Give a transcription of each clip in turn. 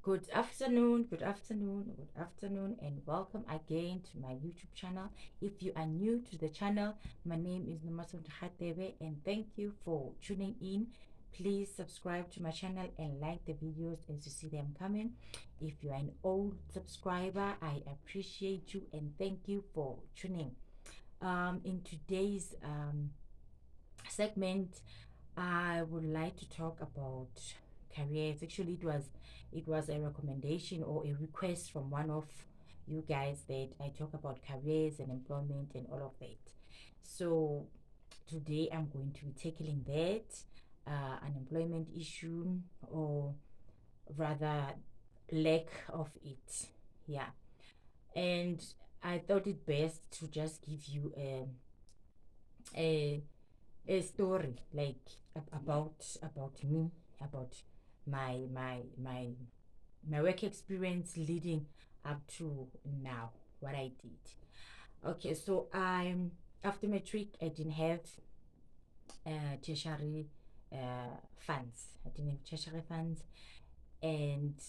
good afternoon, good afternoon, and welcome again to my YouTube channel. If you are new to the channel, my name is Nomasot Hatebe, and thank you for tuning in. Please subscribe to my channel and like the videos as you see them coming. If you are an old subscriber, I appreciate you and thank you for tuning. In today's segment, I would like to talk about careers. Actually, it was a recommendation or a request from one of you guys that I talk about careers and employment and all of that. So today I'm going to be tackling that unemployment issue, or rather lack of it. Yeah, and I thought it best to just give you a a story like about me, about my my work experience leading up to now, what I did. Okay, so I'm after matric I didn't have tertiary funds. I didn't have tertiary funds, and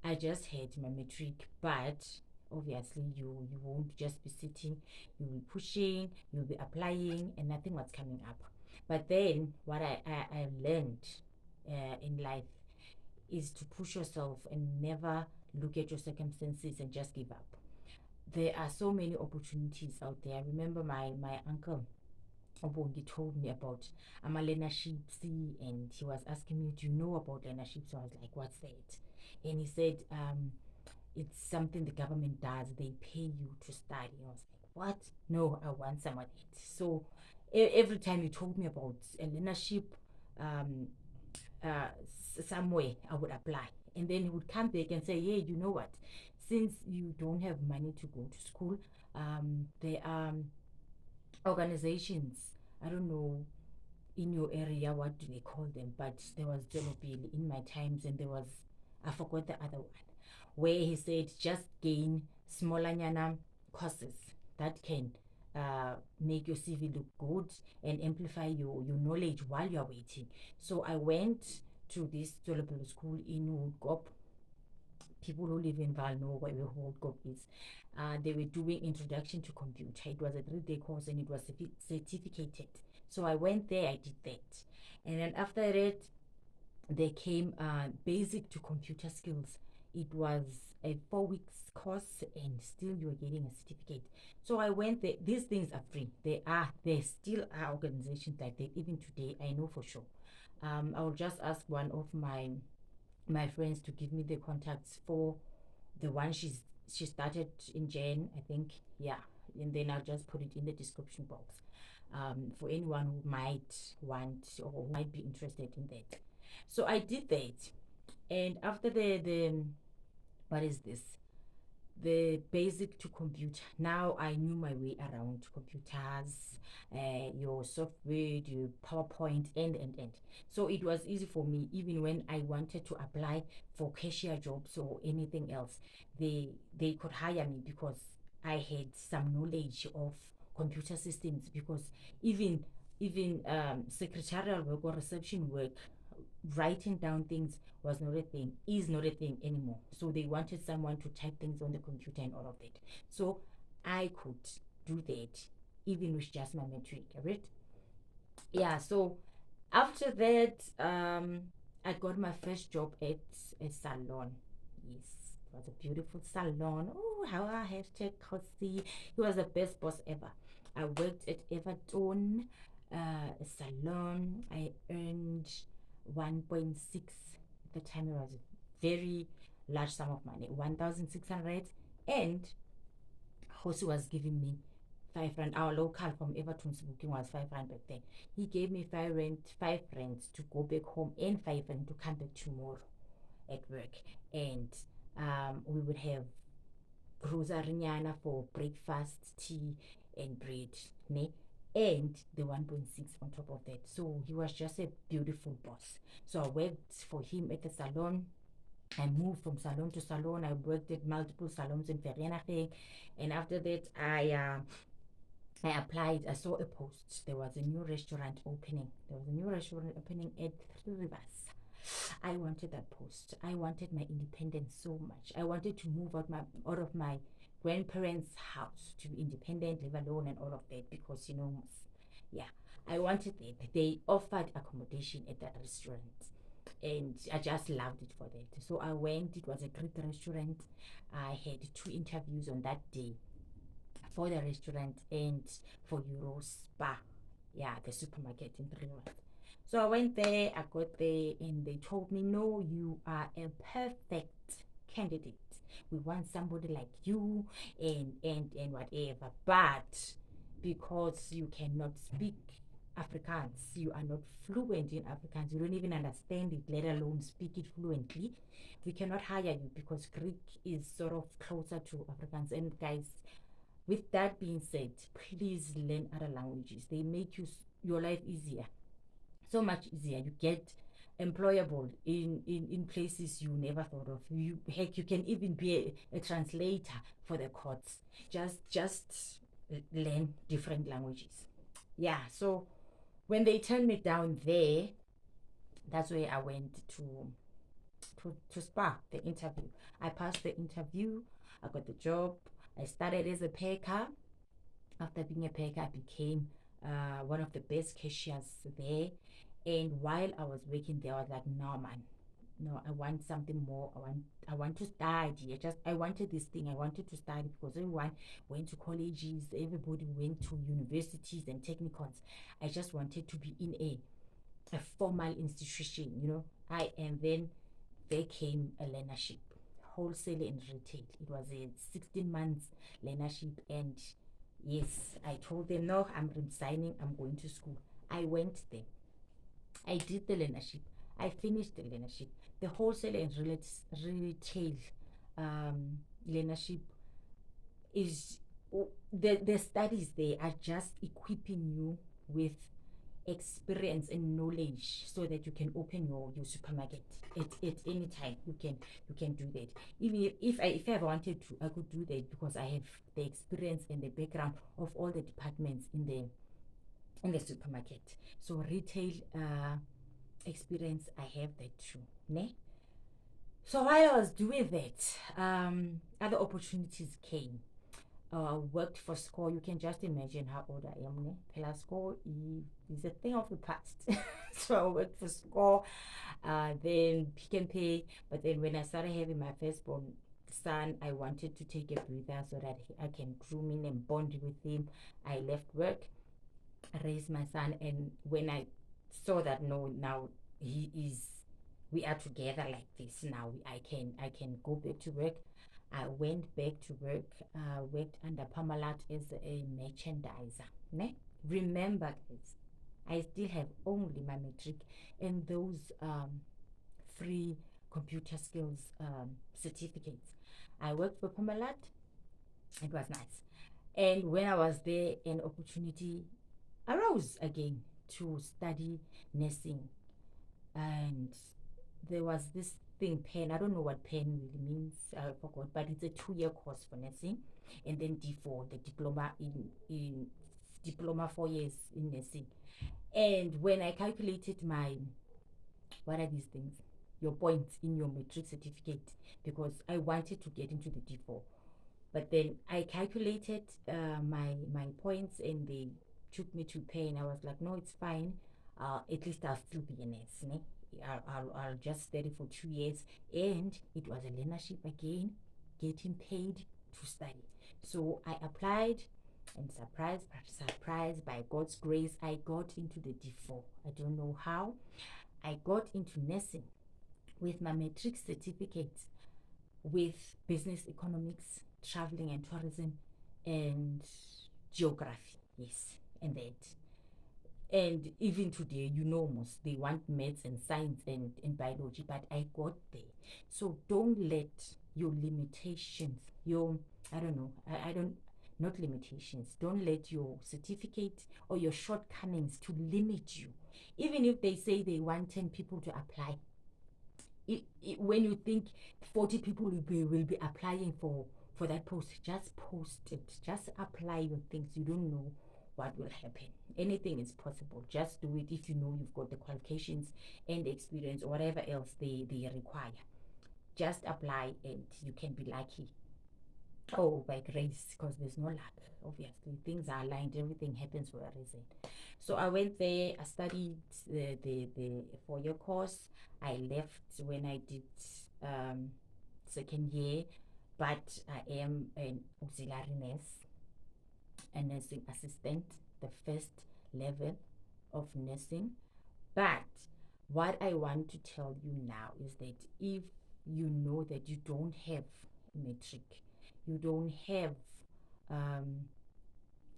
I just had my matric. But obviously you won't just be sitting, you'll be pushing, you'll be applying, and nothing was coming up. But then what I learned in life is to push yourself and never look at your circumstances and just give up. There are so many opportunities out there. I remember my uncle Obongi told me about learnerships, and he was asking me, do you know about learnerships? So I was like, what's that? And he said, it's something the government does. They pay you to study. I was like, what? No, I want some of it. So every time he told me about a learnership um, somewhere, I would apply. And then he would come back and say, hey, you know what? Since you don't have money to go to school, there are organizations, I don't know in your area what do they call them, but there was Zelobili in my times, and there was, I forgot the other one, where he said just gain smaller nyana courses that can make your CV look good and amplify your knowledge while you're waiting. So I went to this Zelobili school in Woodgop. People who live in Val know where Woodgop is. They were doing introduction to computer. It was a 3-day course and it was certificated. So I went there, I did that. And then after that, there came basic to computer skills. It was a 4 weeks course and still you're getting a certificate. So I went there. These things are free. There still are organizations like that. Even today, I know for sure. I will just ask one of my friends to give me the contacts for the one she started in Jan, I think. Yeah, and then I'll just put it in the description box for anyone who might want or who might be interested in that. So I did that, and after the what is this? The basic to computer. Now I knew my way around computers, your software, your PowerPoint, and. So it was easy for me, even when I wanted to apply for cashier jobs or anything else. They could hire me because I had some knowledge of computer systems. Because even secretarial work or reception work, writing down things was not a thing, is not a thing anymore. So they wanted someone to type things on the computer and all of that. So I could do that even with just my matric, right? Yeah, so after that, I got my first job at a salon. Yes, it was a beautiful salon. Oh, how I had to Kosi. He was the best boss ever. I worked at Everton, a salon. I earned 1.6 at the time. It was a very large sum of money, 1,600. And Jose was giving me 5 rand. Our local from Everton's booking was 5 rand back then. He gave me 5 rand, 5 rand to go back home and 5 rand to come back tomorrow at work. And we would have grocery for breakfast, tea, and bread. Ne? And the 1.6 on top of that. So he was just a beautiful boss. So I worked for him at the salon. I moved from salon to salon. I worked at multiple salons in Vereeniging. And after that, I applied. I saw a post. There was a new restaurant opening. There was a new restaurant opening at Three Rivers. I wanted that post. I wanted my independence so much. I wanted to move out of my grandparents' house to be independent, live alone, and all of that because yeah, I wanted that. They offered accommodation at that restaurant, and I just loved it for that. So I went. It was a great restaurant. I had 2 interviews on that day for the restaurant and for Euro Spa, yeah, the supermarket in Rio. So I went there, I got there, and they told me, no, you are a perfect candidate. We want somebody like you and whatever. But because you cannot speak Afrikaans, you are not fluent in Afrikaans, you don't even understand it, let alone speak it fluently, we cannot hire you because Greek is sort of closer to Afrikaans. And guys, with that being said, please learn other languages. They make your life easier, so much easier. You get employable in places you never thought of. Heck, you can even be a translator for the courts. Just learn different languages. Yeah. So when they turned me down there, that's where I went to SPA, the interview. I passed the interview. I got the job. I started as a packer. After being a packer, I became one of the best cashiers there. And while I was working there, I was like, no, man, no, I want something more. I want to study. I wanted this thing. I wanted to study because everyone went to colleges, everybody went to universities and technicons. I just wanted to be in a formal institution, and then there came a learnership, wholesale and retail. It was a 16 months learnership, and yes, I told them, no, I'm resigning, I'm going to school. I went there. I did the learnership. I finished the learnership. The wholesale and retail learnership is the studies there are just equipping you with experience and knowledge so that you can open your supermarket at any time. You can do that. Even if I wanted to, I could do that because I have the experience and the background of all the departments in the supermarket. So retail experience, I have that too. Ne? So while I was doing that, other opportunities came. Worked for Score. You can just imagine how old I am. Ne? Pela Score is a thing of the past. So I worked for Score, then Pick and Pay. But then when I started having my firstborn son, I wanted to take a breather so that I can groom him and bond with him. I left work, raised my son, and when I saw that no, now we are together like this. Now I can go back to work. I went back to work, worked under Parmalat as a merchandiser. Ne? Remember, guys, I still have only my matric and those free computer skills certificates. I worked for Parmalat. It was nice. And when I was there, an opportunity arose again to study nursing. And there was this thing, pen. I don't know what pen really means. I forgot, but it's a 2-year course for nursing, and then D4, the diploma in diploma 4 years in nursing. And when I calculated what are these things? Your points in your matric certificate, because I wanted to get into the D4. But then I calculated my points, and they took me to pay, and I was like, no, it's fine. At least I'll still be a nurse. Ne? I'll just study for 2 years, and it was a learnership again, getting paid to study. So I applied, and surprise, by God's grace, I got into the D4. I don't know how. I got into nursing with my matric certificate, with business economics, traveling and tourism, and geography. Yes, and that. And even today, most they want maths and science and biology, but I got there. So don't let your limitations, I don't know, I don't, not limitations, don't let your certificate or your shortcomings to limit you. Even if they say they want 10 people to apply, when you think 40 people will be applying for that post, just post it. Just apply your things. You don't know what will happen. Anything is possible. Just do it if you know you've got the qualifications and the experience or whatever else they require. Just apply and you can be lucky. Oh, by grace, because there's no luck. Obviously, things are aligned. Everything happens for a reason. So I went there. I studied the 4-year course. I left when I did second year, but I am an auxiliary nurse, a nursing assistant, the first level of nursing. But what I want to tell you now is that if you know that you don't have matric, you don't have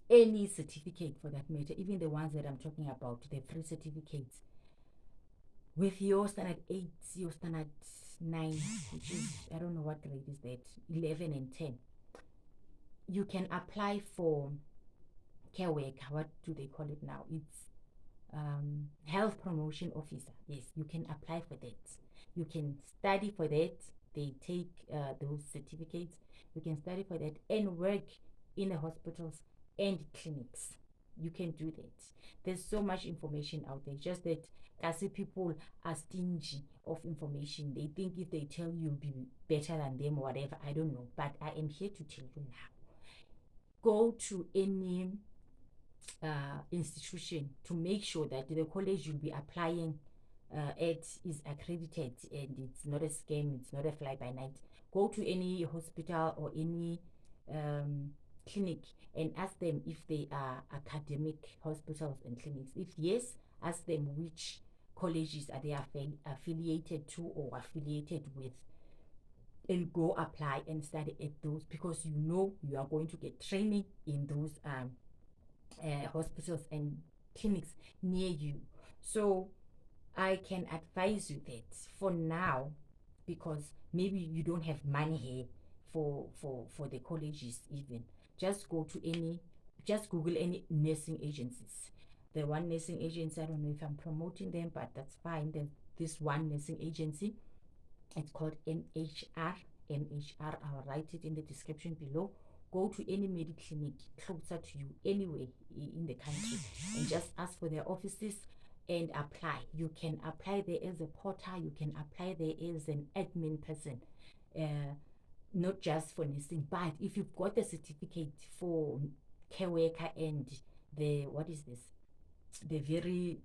any certificate for that matter, even the ones that I'm talking about, the free certificates, with your standard 8, your standard 9, which is, I don't know what grade is that, 11 and 10, you can apply for care worker. What do they call it now? It's health promotion officer. Yes, you can apply for that. You can study for that. They take those certificates. You can study for that and work in the hospitals and clinics. You can do that. There's so much information out there. Just that as people are stingy of information. They think if they tell you, you'll be better than them or whatever. I don't know. But I am here to tell you now. Go to any institution to make sure that the college you'll be applying at is accredited and it's not a scam, it's not a fly by night. Go to any hospital or any clinic and ask them if they are academic hospitals and clinics. If yes, ask them which colleges are they affiliated to or affiliated with, and go apply and study at those, because you know you are going to get training in those hospitals and clinics near you. So I can advise you that for now, because maybe you don't have money here for the colleges even, just go to any, just Google any nursing agencies. The one nursing agency, I don't know if I'm promoting them, but that's fine. Then this one nursing agency, it's called MHR. MHR, I'll write it in the description below. Go to any Mediclinic closer to you anywhere in the country and just ask for their offices and apply. You can apply there as a porter, you can apply there as an admin person, not just for nursing. But if you've got the certificate for care worker and the, what is this? The very,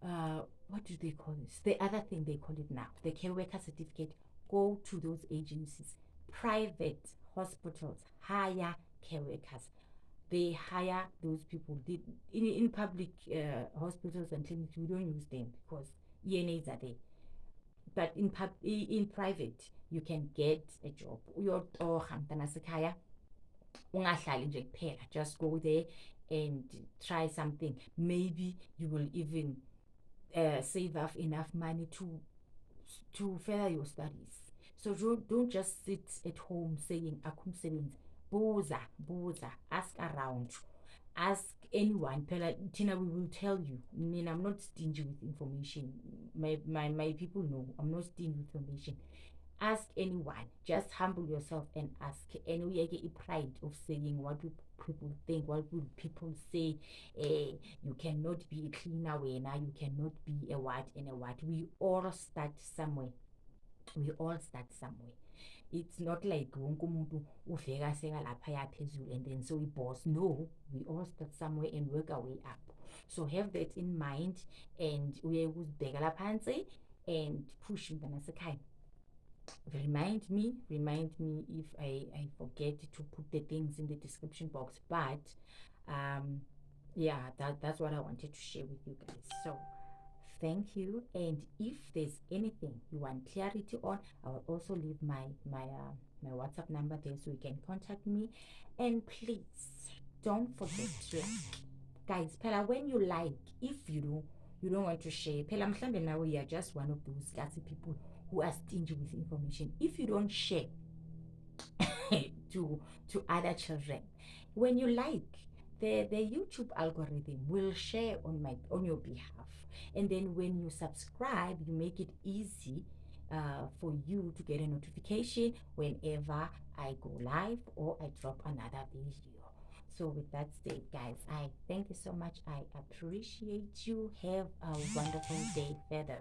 what do they call this? The other thing they call it now, the care worker certificate. Go to those agencies. Private hospitals hire care workers. They hire those people. In public hospitals and clinics, we don't use them because ENAs are there. But in private, you can get a job. Just go there and try something. Maybe you will even save up enough money to further your studies. So don't just sit at home saying akum sebenzi. Buza, ask around, ask anyone. Tina, we will tell you. I mean, I'm not stingy with information. My people know I'm not stingy with information. Ask anyone. Just humble yourself and ask. And we get a pride of saying what people think, what will people say. You cannot be a cleaner way now. You cannot be a what and a what. We all start somewhere. We all start somewhere. It's not like wonke umuntu uveka seka lapha phezulu and then so we boss. No, we all start somewhere and work our way up. So have that in mind and uye ukuzibheka lapha phansi and push mntana sekhaya. Remind me if I forget to put the things in the description box. But yeah, that's what I wanted to share with you guys. So thank you. And if there's anything you want clarity on, I will also leave my WhatsApp number there so you can contact me. And please don't forget to like. Guys, Pella, when you like, if you don't want to share, Pella, now we are just one of those gassy people who are stingy with information. If you don't share to other children, when you like, the YouTube algorithm will share on your behalf. And then when you subscribe, you make it easy for you to get a notification whenever I go live or I drop another video. So with that said, guys, I thank you so much. I appreciate you. Have a wonderful day further.